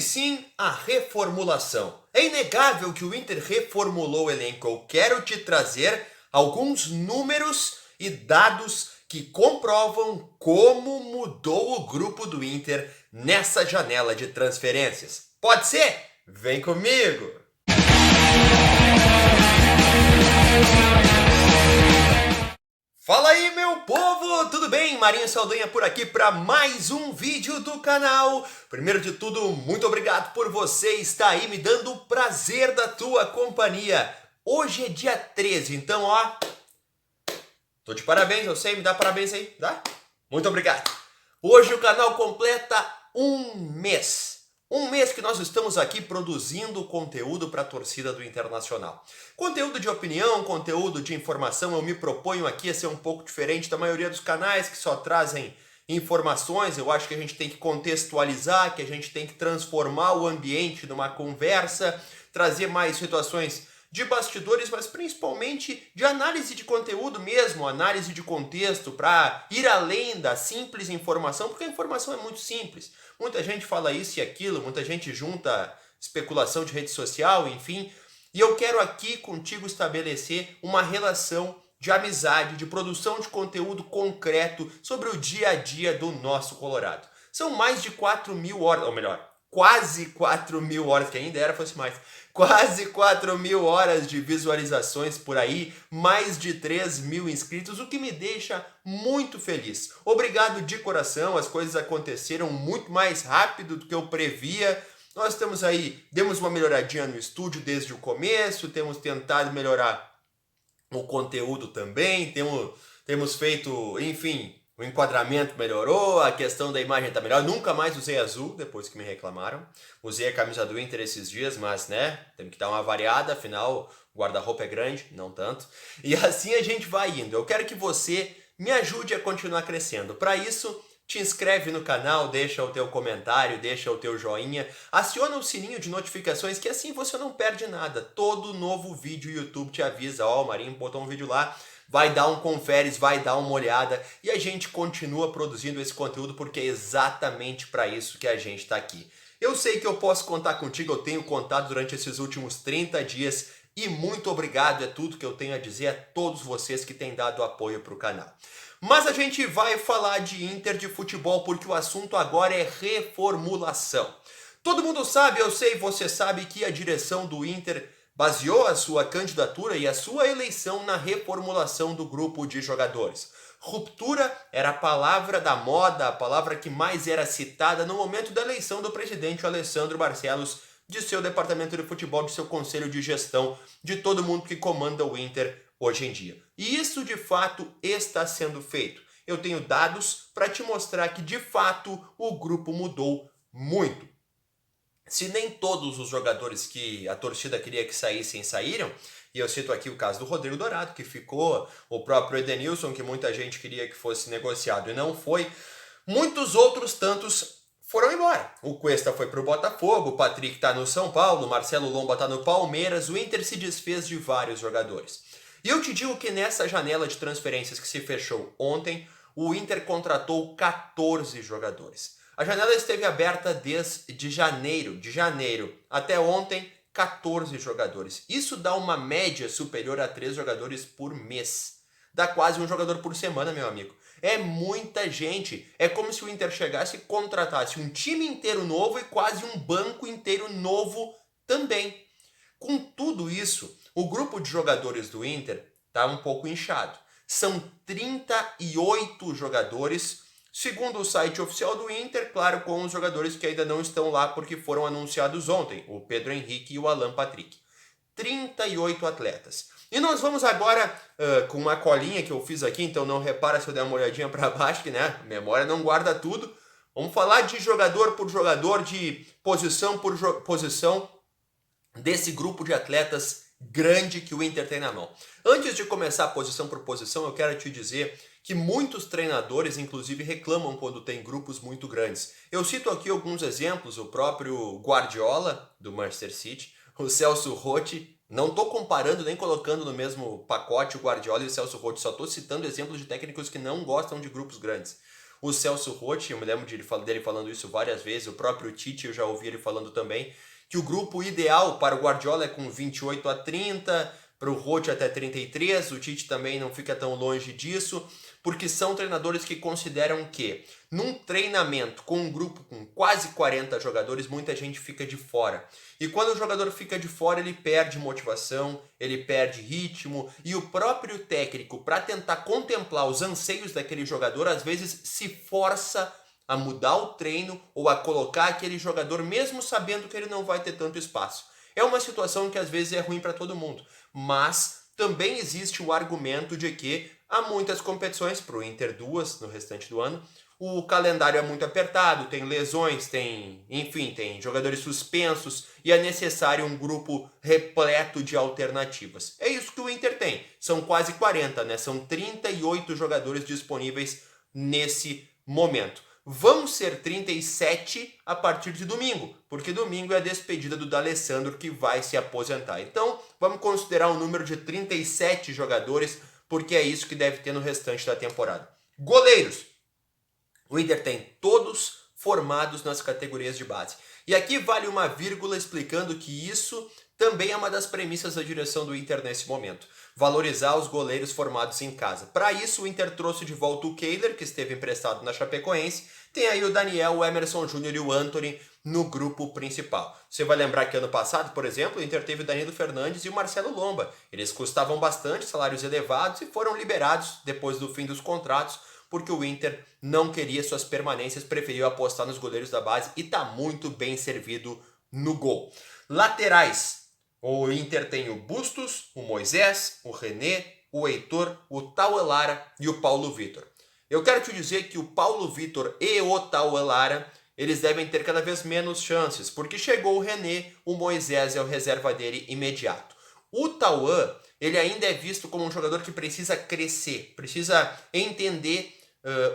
Teve sim a reformulação. É inegável que o Inter reformulou o elenco. Eu quero te trazer alguns números e dados que comprovam como mudou o grupo do Inter nessa janela de transferências. Pode ser? Vem comigo! Fala aí, meu povo! Tudo bem? Marinho Saldanha por aqui para mais um vídeo do canal. Primeiro de tudo, muito obrigado por você estar aí me dando o prazer da tua companhia. Hoje é dia 13, então ó, tô de parabéns, eu sei, me dá parabéns aí, tá? Muito obrigado. Hoje o canal completa um mês. Um mês que nós estamos aqui produzindo conteúdo para a torcida do Internacional. Conteúdo de opinião, conteúdo de informação, eu me proponho aqui a ser um pouco diferente da maioria dos canais que só trazem informações. Eu acho que a gente tem que contextualizar, que a gente tem que transformar o ambiente numa conversa, trazer mais situações de bastidores, mas principalmente de análise de conteúdo mesmo, análise de contexto, para ir além da simples informação, porque a informação é muito simples. Muita gente fala isso e aquilo, muita gente junta especulação de rede social, enfim. E eu quero aqui contigo estabelecer uma relação de amizade, de produção de conteúdo concreto sobre o dia a dia do nosso Colorado. São mais de 4.000 horas, ou melhor, quase 4.000 horas, que ainda era fosse mais, quase 4.000 horas de visualizações por aí, mais de 3.000 inscritos, o que me deixa muito feliz. Obrigado de coração, as coisas aconteceram muito mais rápido do que eu previa. Nós estamos aí, demos uma melhoradinha no estúdio desde o começo, temos tentado melhorar o conteúdo também, temos feito, enfim, o enquadramento melhorou, a questão da imagem tá melhor. Nunca mais usei azul, depois que me reclamaram. Usei a camisa do Inter esses dias, mas, né, temos que dar uma variada, afinal, o guarda-roupa é grande, não tanto. E assim a gente vai indo. Eu quero que você me ajude a continuar crescendo. Para isso, te inscreve no canal, deixa o teu comentário, deixa o teu joinha, aciona o sininho de notificações que assim você não perde nada. Todo novo vídeo o YouTube te avisa, ó, o Marinho botou um vídeo lá, vai dar um conferes, vai dar uma olhada e a gente continua produzindo esse conteúdo porque é exatamente para isso que a gente está aqui. Eu sei que eu posso contar contigo, eu tenho contado durante esses últimos 30 dias e muito obrigado, é tudo que eu tenho a dizer a todos vocês que têm dado apoio para o canal. Mas a gente vai falar de Inter de futebol porque o assunto agora é reformulação. Todo mundo sabe, eu sei, você sabe que a direção do Inter baseou a sua candidatura e a sua eleição na reformulação do grupo de jogadores. Ruptura era a palavra da moda, a palavra que mais era citada no momento da eleição do presidente Alessandro Barcelos, de seu departamento de futebol, de seu conselho de gestão, de todo mundo que comanda o Inter hoje em dia. E isso de fato está sendo feito. Eu tenho dados para te mostrar que de fato o grupo mudou muito. Se nem todos os jogadores que a torcida queria que saíssem, saíram, e eu cito aqui o caso do Rodrigo Dourado, que ficou, o próprio Edenilson, que muita gente queria que fosse negociado e não foi, muitos outros tantos foram embora. O Cuesta foi para o Botafogo, o Patrick está no São Paulo, o Marcelo Lomba está no Palmeiras, o Inter se desfez de vários jogadores. E eu te digo que nessa janela de transferências que se fechou ontem, o Inter contratou 14 jogadores. A janela esteve aberta desde janeiro, até ontem, 14 jogadores. Isso dá uma média superior a 3 jogadores por mês. Dá quase um jogador por semana, meu amigo. É muita gente. É como se o Inter chegasse e contratasse um time inteiro novo e quase um banco inteiro novo também. Com tudo isso, o grupo de jogadores do Inter está um pouco inchado. São 38 jogadores, segundo o site oficial do Inter, claro, com os jogadores que ainda não estão lá porque foram anunciados ontem, o Pedro Henrique e o Alan Patrick. 38 atletas. E nós vamos agora, com uma colinha que eu fiz aqui, então não repara se eu der uma olhadinha para baixo, que né, a memória não guarda tudo. Vamos falar de jogador por jogador, de posição por posição, desse grupo de atletas grande que o Inter tem na mão. Antes de começar posição por posição, eu quero te dizer que muitos treinadores, inclusive, reclamam quando tem grupos muito grandes. Eu cito aqui alguns exemplos, o próprio Guardiola, do Manchester City, o Celso Rotti. Não estou comparando nem colocando no mesmo pacote o Guardiola e o Celso Rotti, só estou citando exemplos de técnicos que não gostam de grupos grandes. O Celso Roth, eu me lembro dele falando isso várias vezes, o próprio Tite eu já ouvi ele falando também, que o grupo ideal para o Guardiola é com 28 a 30, para o Roth até 33, o Tite também não fica tão longe disso, porque são treinadores que consideram que num treinamento com um grupo com quase 40 jogadores, muita gente fica de fora. E quando o jogador fica de fora, ele perde motivação, ele perde ritmo, e o próprio técnico, para tentar contemplar os anseios daquele jogador, às vezes se força a mudar o treino ou a colocar aquele jogador mesmo sabendo que ele não vai ter tanto espaço. É uma situação que às vezes é ruim para todo mundo, mas também existe o argumento de que há muitas competições, para o Inter 2 no restante do ano, o calendário é muito apertado, tem lesões, tem jogadores suspensos e é necessário um grupo repleto de alternativas. É isso que o Inter tem, são quase 40, né? São 38 jogadores disponíveis nesse momento. Vão ser 37 a partir de domingo, porque domingo é a despedida do D'Alessandro, que vai se aposentar. Então, vamos considerar um número de 37 jogadores, porque é isso que deve ter no restante da temporada. Goleiros. O Inter tem todos formados nas categorias de base. E aqui vale uma vírgula explicando que isso também é uma das premissas da direção do Inter nesse momento. Valorizar os goleiros formados em casa. Para isso, o Inter trouxe de volta o Kehler, que esteve emprestado na Chapecoense. Tem aí o Daniel, o Emerson Júnior e o Antony no grupo principal. Você vai lembrar que ano passado, por exemplo, o Inter teve o Danilo Fernandes e o Marcelo Lomba. Eles custavam bastante, salários elevados, e foram liberados depois do fim dos contratos, porque o Inter não queria suas permanências, preferiu apostar nos goleiros da base e está muito bem servido no gol. Laterais. O Inter tem o Bustos, o Moisés, o René, o Heitor, o Tauelara e o Paulo Vitor. Eu quero te dizer que o Paulo Vitor e o Tauelara, eles devem ter cada vez menos chances, porque chegou o René, o Moisés é o reserva dele imediato. O Tauan, ele ainda é visto como um jogador que precisa crescer, precisa entender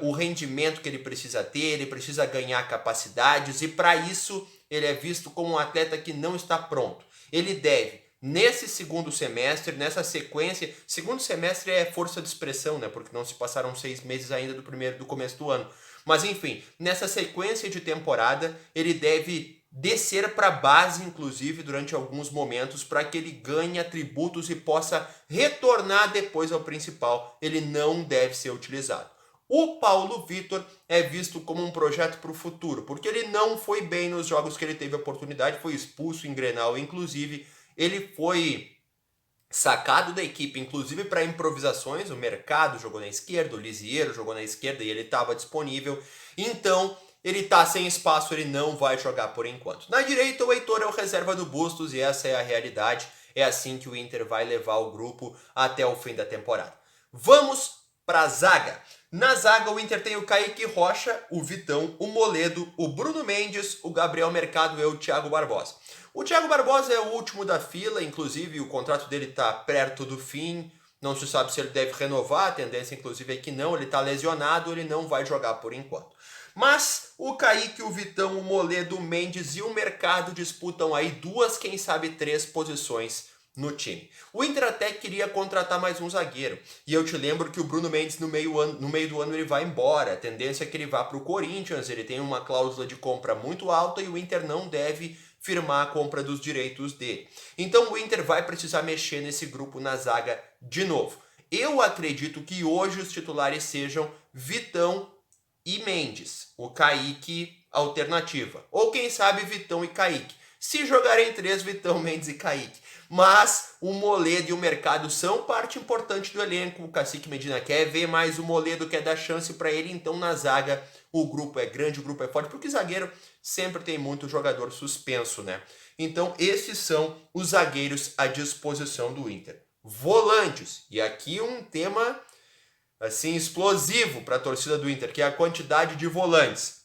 o rendimento que ele precisa ter, ele precisa ganhar capacidades, e para isso ele é visto como um atleta que não está pronto. Ele deve, nesse segundo semestre, nessa sequência, segundo semestre é força de expressão, né? Porque não se passaram 6 meses ainda do começo do ano. Mas enfim, nessa sequência de temporada, ele deve descer para a base, inclusive, durante alguns momentos, para que ele ganhe atributos e possa retornar depois ao principal. Ele não deve ser utilizado. O Paulo Vitor é visto como um projeto para o futuro, porque ele não foi bem nos jogos que ele teve a oportunidade, foi expulso em Grenal, inclusive. Ele foi sacado da equipe, inclusive para improvisações. O Mercado jogou na esquerda, o Lisiero jogou na esquerda e ele estava disponível. Então, ele está sem espaço, ele não vai jogar por enquanto. Na direita, o Heitor é o reserva do Bustos e essa é a realidade. É assim que o Inter vai levar o grupo até o fim da temporada. Vamos para a zaga. Na zaga, o Inter tem o Kaique Rocha, o Vitão, o Moledo, o Bruno Mendes, o Gabriel Mercado e o Thiago Barbosa. O Thiago Barbosa é o último da fila, inclusive o contrato dele está perto do fim, não se sabe se ele deve renovar, a tendência inclusive é que não, ele está lesionado, ele não vai jogar por enquanto. Mas o Kaique, o Vitão, o Moledo, o Mendes e o Mercado disputam aí 2, quem sabe 3 posições no time. O Inter até queria contratar mais um zagueiro. E eu te lembro que o Bruno Mendes no meio do ano ele vai embora. A tendência é que ele vá para o Corinthians. Ele tem uma cláusula de compra muito alta e o Inter não deve firmar a compra dos direitos dele. Então o Inter vai precisar mexer nesse grupo na zaga de novo. Eu acredito que hoje os titulares sejam Vitão e Mendes. O Kaique, alternativa. Ou quem sabe Vitão e Kaique. Se jogarem 3, Vitão, Mendes e Kaique. Mas o Moledo e o Mercado são parte importante do elenco. O Cacique Medina quer ver mais o Moledo, quer dar chance para ele. Então na zaga o grupo é grande, o grupo é forte, porque zagueiro sempre tem muito jogador suspenso, né? Então esses são os zagueiros à disposição do Inter. Volantes, e aqui um tema assim explosivo para a torcida do Inter, que é a quantidade de volantes.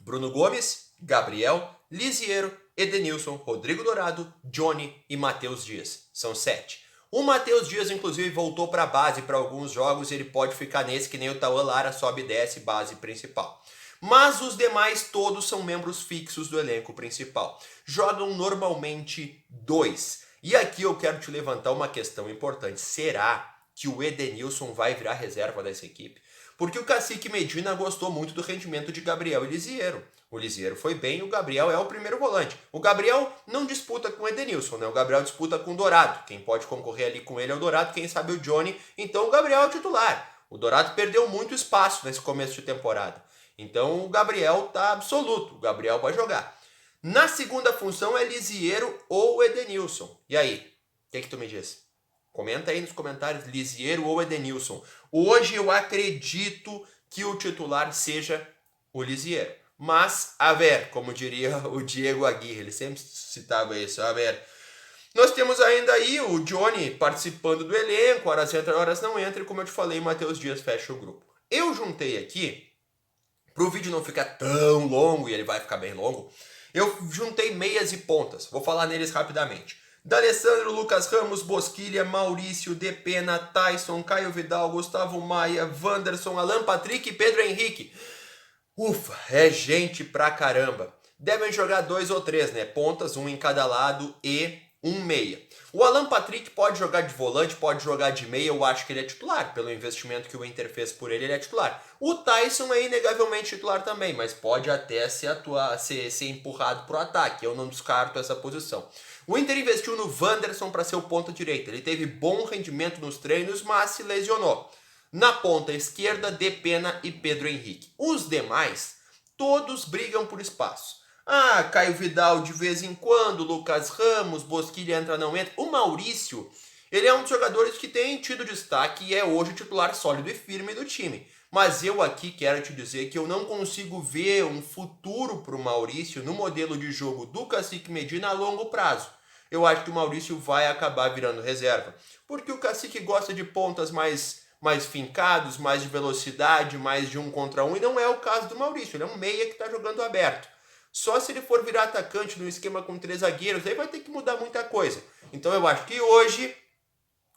Bruno Gomes, Gabriel, Lisiero, Edenilson, Rodrigo Dourado, Johnny e Matheus Dias. São 7. O Matheus Dias, inclusive, voltou para a base para alguns jogos e ele pode ficar nesse, que nem o Tauelara, sobe e desce, base principal. Mas os demais todos são membros fixos do elenco principal. Jogam normalmente 2. E aqui eu quero te levantar uma questão importante. Será que o Edenilson vai virar reserva dessa equipe? Porque o Cacique Medina gostou muito do rendimento de Gabriel e Lisiero. O Lisiero foi bem e o Gabriel é o primeiro volante. O Gabriel não disputa com o Edenilson, né? O Gabriel disputa com o Dourado. Quem pode concorrer ali com ele é o Dourado, quem sabe o Johnny. Então o Gabriel é o titular. O Dourado perdeu muito espaço nesse começo de temporada. Então o Gabriel tá absoluto. O Gabriel vai jogar. Na segunda função é Lisiero ou Edenilson. E aí? O que tu me diz? Comenta aí nos comentários, Lisiero ou Edenilson. Hoje eu acredito que o titular seja o Lisiero. Mas, a ver, como diria o Diego Aguirre, ele sempre citava isso, a ver. Nós temos ainda aí o Johnny participando do elenco, horas entra, horas não entra, e como eu te falei, Matheus Dias fecha o grupo. Eu juntei aqui, para o vídeo não ficar tão longo, e ele vai ficar bem longo, eu juntei meias e pontas, vou falar neles rapidamente. D'Alessandro, Lucas Ramos, Bosquilha, Maurício, Depena, Tyson, Caio Vidal, Gustavo Maia, Wanderson, Alan Patrick e Pedro Henrique. Ufa, é gente pra caramba. Devem jogar 2 ou 3, né? Pontas, um em cada lado e um meia. O Alan Patrick pode jogar de volante, pode jogar de meia, eu acho que ele é titular. Pelo investimento que o Inter fez por ele, ele é titular. O Tyson é inegavelmente titular também, mas pode até ser empurrado pro ataque. Eu não descarto essa posição. O Inter investiu no Wanderson para ser o ponta direita. Ele teve bom rendimento nos treinos, mas se lesionou. Na ponta esquerda, Depena e Pedro Henrique. Os demais, todos brigam por espaço. Ah, Caio Vidal de vez em quando, Lucas Ramos, Bosquilha entra, não entra. O Maurício, ele é um dos jogadores que tem tido destaque e é hoje o titular sólido e firme do time. Mas eu aqui quero te dizer que eu não consigo ver um futuro para o Maurício no modelo de jogo do Cacique Medina a longo prazo. Eu acho que o Maurício vai acabar virando reserva. Porque o Cacique gosta de pontas mais fincados, mais de velocidade, mais de 1 contra 1, e não é o caso do Maurício, ele é um meia que está jogando aberto. Só se ele for virar atacante no esquema com 3 zagueiros, aí vai ter que mudar muita coisa. Então eu acho que hoje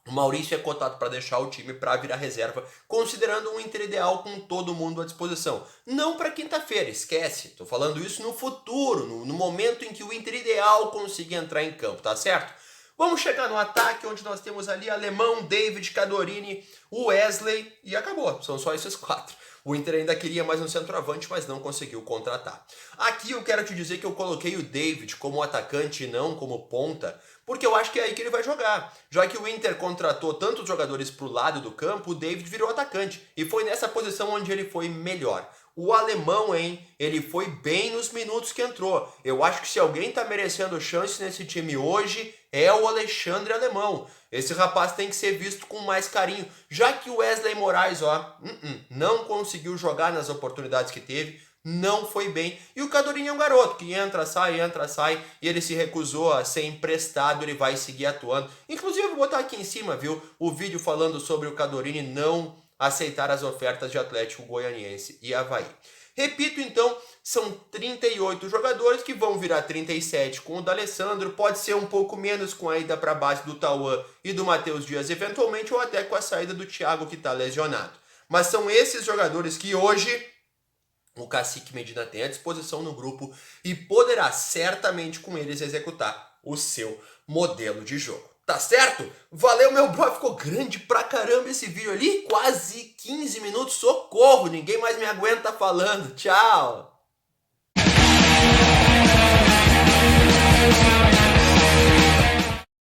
o Maurício é cotado para deixar o time para virar reserva, considerando um Inter ideal com todo mundo à disposição. Não para quinta-feira, esquece. Estou falando isso no futuro, no momento em que o Inter ideal consiga entrar em campo, tá certo? Vamos chegar no ataque, onde nós temos ali Alemão, David, Cadorini, Wesley e acabou. São só esses 4. O Inter ainda queria mais um centroavante, mas não conseguiu contratar. Aqui eu quero te dizer que eu coloquei o David como atacante e não como ponta, porque eu acho que é aí que ele vai jogar. Já que o Inter contratou tantos jogadores para o lado do campo, o David virou atacante. E foi nessa posição onde ele foi melhor. O Alemão, hein? Ele foi bem nos minutos que entrou. Eu acho que se alguém tá merecendo chance nesse time hoje, é o Alexandre Alemão. Esse rapaz tem que ser visto com mais carinho, já que o Wesley Moraes, não conseguiu jogar nas oportunidades que teve, não foi bem. E o Cadorini é um garoto que entra, sai, e ele se recusou a ser emprestado, ele vai seguir atuando. Inclusive, eu vou botar aqui em cima, viu, o vídeo falando sobre o Cadorini não aceitar as ofertas de Atlético Goianiense e Avaí. Repito, então, são 38 jogadores que vão virar 37 com o D'Alessandro, pode ser um pouco menos com a ida para a base do Tauan e do Matheus Dias eventualmente, ou até com a saída do Thiago que está lesionado. Mas são esses jogadores que hoje o Cacique Medina tem à disposição no grupo e poderá certamente com eles executar o seu modelo de jogo. Tá certo? Valeu, meu bro, ficou grande pra caramba esse vídeo ali, quase 15 minutos, socorro, ninguém mais me aguenta falando, tchau!